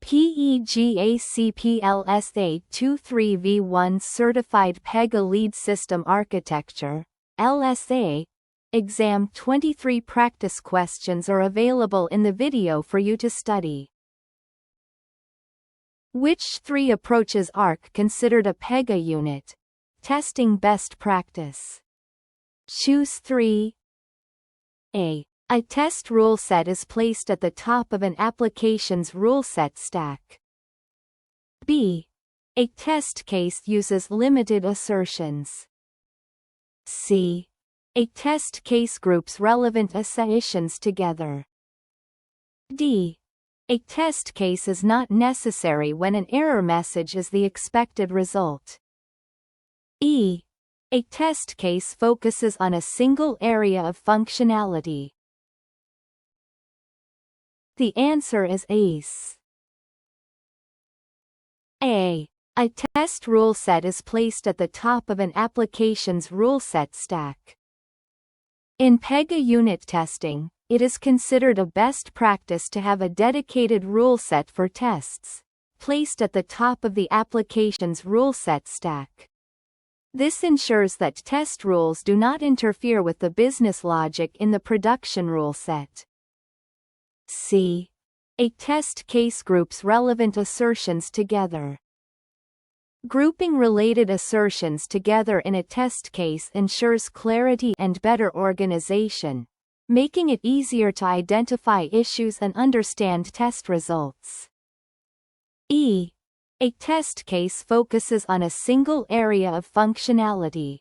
PEGACPLSA23V1 Certified Pega Lead System Architecture, LSA, Exam 23 practice questions are available in the video for you to study. Which three approaches are considered a Pega unit? Testing best practice. Choose 3. A test rule set is placed at the top of an application's rule set stack. B. A test case uses limited assertions. C. A test case groups relevant assertions together. D. A test case is not necessary when an error message is the expected result. E. A test case focuses on a single area of functionality. The answer is ACE. A test rule set is placed at the top of an application's rule set stack. In Pega unit testing, it is considered a best practice to have a dedicated rule set for tests, placed at the top of the application's rule set stack. This ensures that test rules do not interfere with the business logic in the production rule set. C. A test case groups relevant assertions together. Grouping related assertions together in a test case ensures clarity and better organization, making it easier to identify issues and understand test results. E. A test case focuses on a single area of functionality.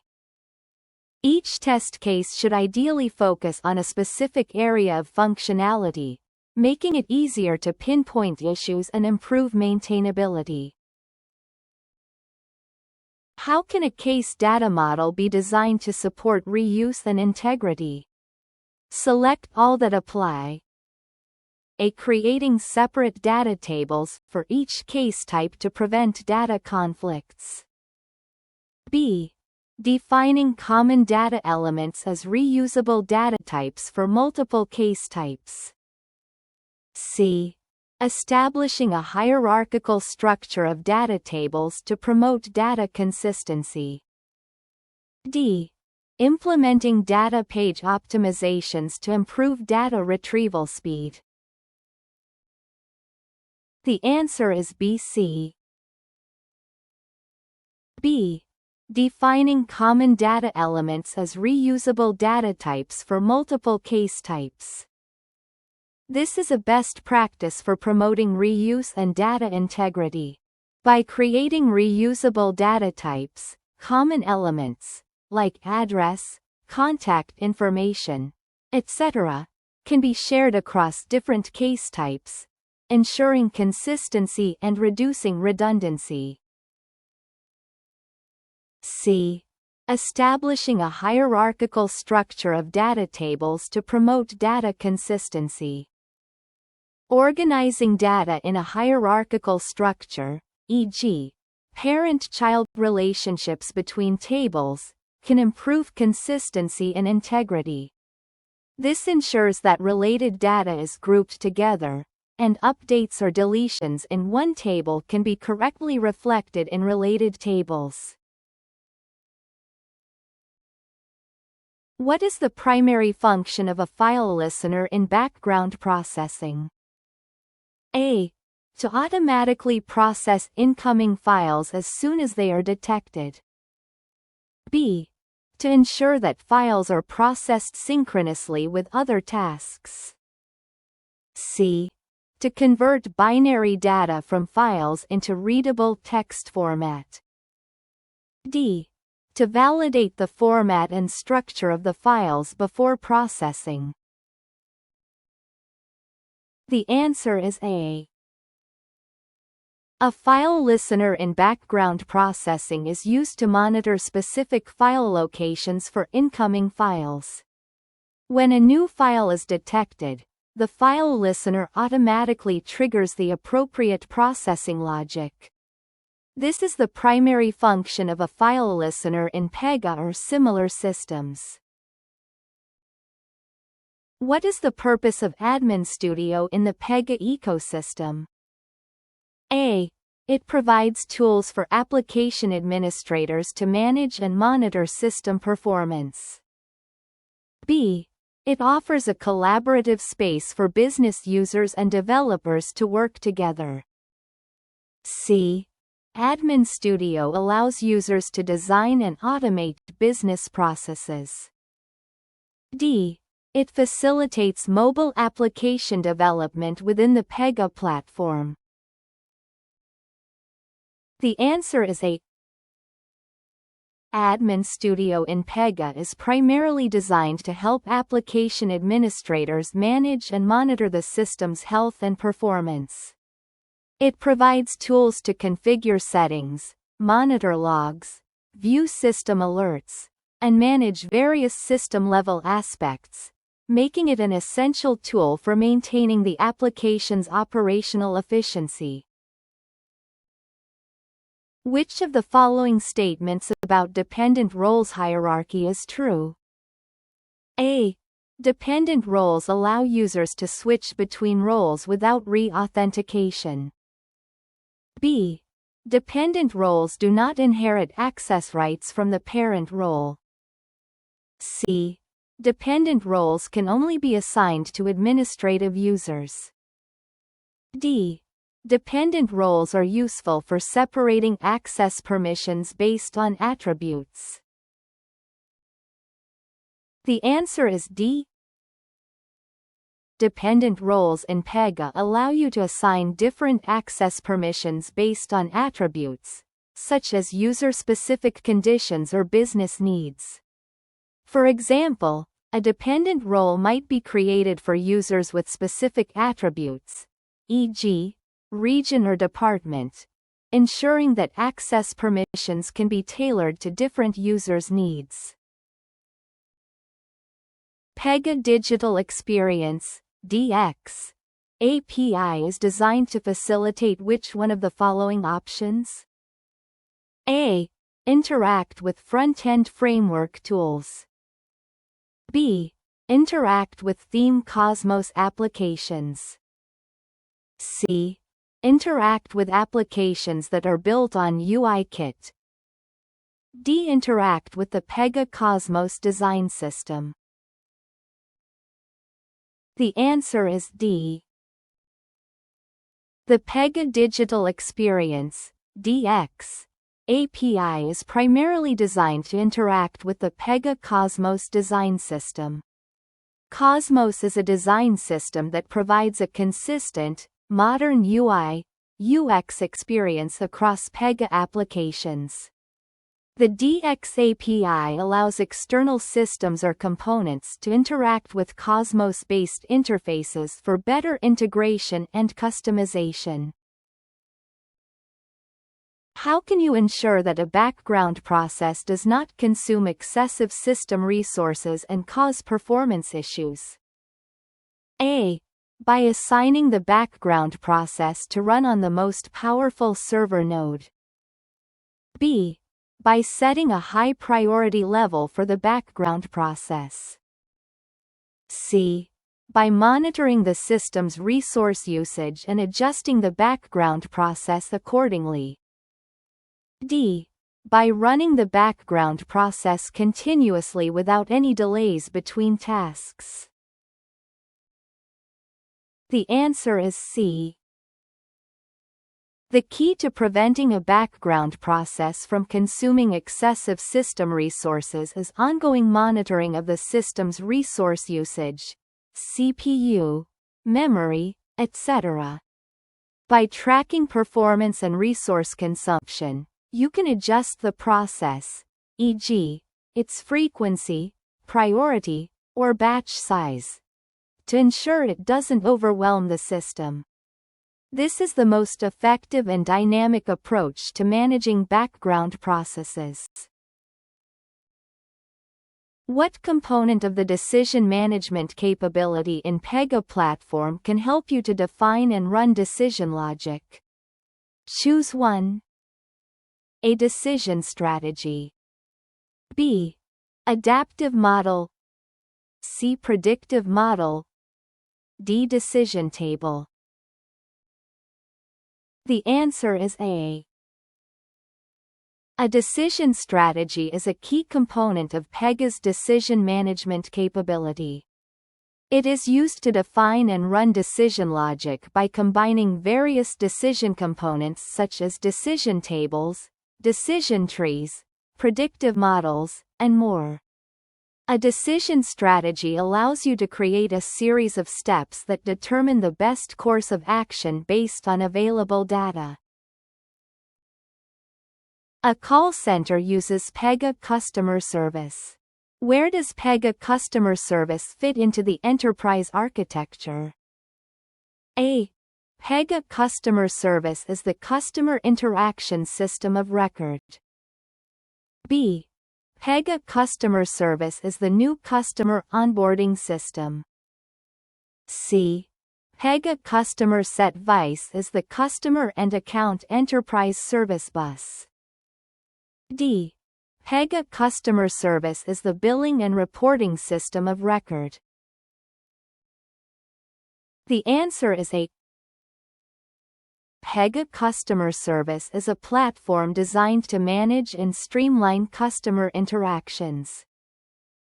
Each test case should ideally focus on a specific area of functionality, making it easier to pinpoint issues and improve maintainability. How can a case data model be designed to support reuse and integrity? Select all that apply. A. Creating separate data tables for each case type to prevent data conflicts. B. Defining common data elements as reusable data types for multiple case types. C. Establishing a hierarchical structure of data tables to promote data consistency. D. Implementing data page optimizations to improve data retrieval speed. The answer is BC. B. Defining common data elements as reusable data types for multiple case types. This is a best practice for promoting reuse and data integrity. By creating reusable data types, common elements, like address, contact information, etc., can be shared across different case types, ensuring consistency and reducing redundancy. C. Establishing a hierarchical structure of data tables to promote data consistency. Organizing data in a hierarchical structure, e.g., parent-child relationships between tables, can improve consistency and integrity. This ensures that related data is grouped together, and updates or deletions in one table can be correctly reflected in related tables. What is the primary function of a file listener in background processing? A. To automatically process incoming files as soon as they are detected. B. To ensure that files are processed synchronously with other tasks. C. To convert binary data from files into readable text format. D. To validate the format and structure of the files before processing. The answer is A. A file listener in background processing is used to monitor specific file locations for incoming files. When a new file is detected, the file listener automatically triggers the appropriate processing logic. This is the primary function of a file listener in Pega or similar systems. What is the purpose of Admin Studio in the Pega ecosystem? A. It provides tools for application administrators to manage and monitor system performance. B. It offers a collaborative space for business users and developers to work together. C. Admin Studio allows users to design and automate business processes. D. It facilitates mobile application development within the Pega platform. The answer is A. Admin Studio in Pega is primarily designed to help application administrators manage and monitor the system's health and performance. It provides tools to configure settings, monitor logs, view system alerts, and manage various system-level aspects, making it an essential tool for maintaining the application's operational efficiency. Which of the following statements about dependent roles hierarchy is true? A. Dependent roles allow users to switch between roles without re-authentication. B. Dependent roles do not inherit access rights from the parent role. C. Dependent roles can only be assigned to administrative users. D. Dependent roles are useful for separating access permissions based on attributes. The answer is D. Dependent roles in Pega allow you to assign different access permissions based on attributes, such as user-specific conditions or business needs. For example, a dependent role might be created for users with specific attributes, e.g., region or department, ensuring that access permissions can be tailored to different users' needs. Pega Digital Experience (DX) API is designed to facilitate which one of the following options? A. Interact with front-end framework tools. B. Interact with Theme Cosmos applications. C. Interact with applications that are built on UIKit. D. Interact with the Pega Cosmos design system. The answer is D. The Pega Digital Experience (DX) API is primarily designed to interact with the Pega Cosmos design system. Cosmos is a design system that provides a consistent, modern UI/UX experience across Pega applications. The DX API allows external systems or components to interact with Cosmos-based interfaces for better integration and customization. How can you ensure that a background process does not consume excessive system resources and cause performance issues? A. By assigning the background process to run on the most powerful server node. B. By setting a high priority level for the background process. C. By monitoring the system's resource usage and adjusting the background process accordingly. D. By running the background process continuously without any delays between tasks. The answer is C. The key to preventing a background process from consuming excessive system resources is ongoing monitoring of the system's resource usage, CPU, memory, etc. By tracking performance and resource consumption, you can adjust the process, e.g., its frequency, priority, or batch size, to ensure it doesn't overwhelm the system. This is the most effective and dynamic approach to managing background processes. What component of the decision management capability in Pega platform can help you to define and run decision logic? Choose one. A. Decision strategy. B. Adaptive model. C. Predictive model. D. Decision table. The answer is A. A decision strategy is a key component of Pega's decision management capability. It is used to define and run decision logic by combining various decision components such as decision tables, decision trees, predictive models, and more. A decision strategy allows you to create a series of steps that determine the best course of action based on available data. A call center uses Pega customer service. Where does Pega customer service fit into the enterprise architecture? A. Pega customer service is the customer interaction system of record. B. Pega customer service is the new customer onboarding system. C. Pega customer set vice is the customer and account enterprise service bus. D. Pega customer service is the billing and reporting system of record. The answer is A. Pega customer service is a platform designed to manage and streamline customer interactions.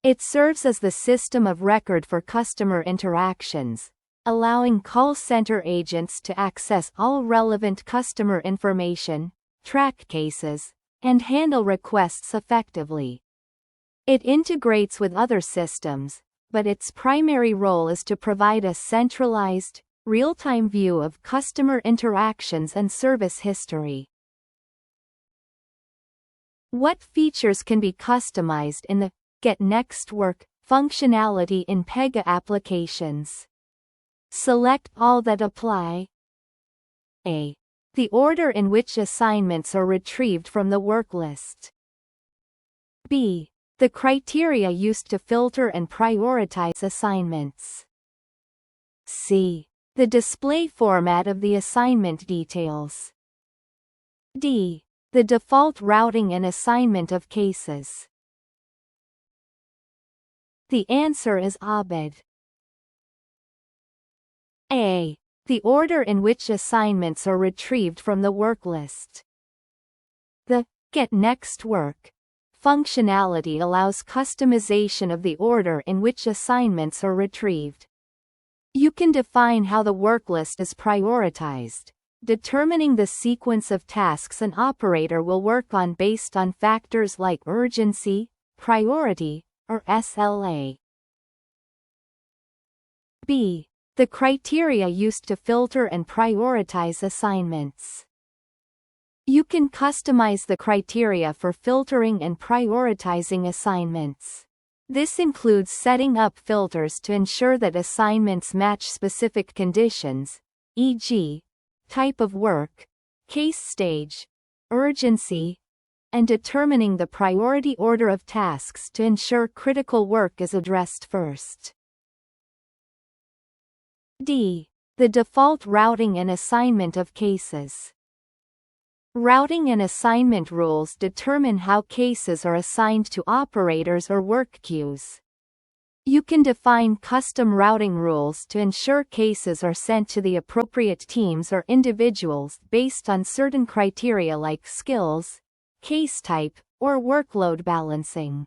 It serves as the system of record for customer interactions, allowing call center agents to access all relevant customer information, track cases, and handle requests effectively. It integrates with other systems, but its primary role is to provide a centralized, real-time view of customer interactions and service history. What features can be customized in the Get Next Work functionality in Pega applications? Select all that apply. A. The order in which assignments are retrieved from the work list. B. The criteria used to filter and prioritize assignments. C. The display format of the assignment details. D. The default routing and assignment of cases. The answer is Abed. A. The order in which assignments are retrieved from the work list. The Get Next Work functionality allows customization of the order in which assignments are retrieved. You can define how the work list is prioritized, determining the sequence of tasks an operator will work on based on factors like urgency, priority, or SLA. B. The criteria used to filter and prioritize assignments. You can customize the criteria for filtering and prioritizing assignments. This includes setting up filters to ensure that assignments match specific conditions, e.g., type of work, case stage, urgency, and determining the priority order of tasks to ensure critical work is addressed first. D. The default routing and assignment of cases. Routing and assignment rules determine how cases are assigned to operators or work queues. You can define custom routing rules to ensure cases are sent to the appropriate teams or individuals based on certain criteria like skills, case type, or workload balancing.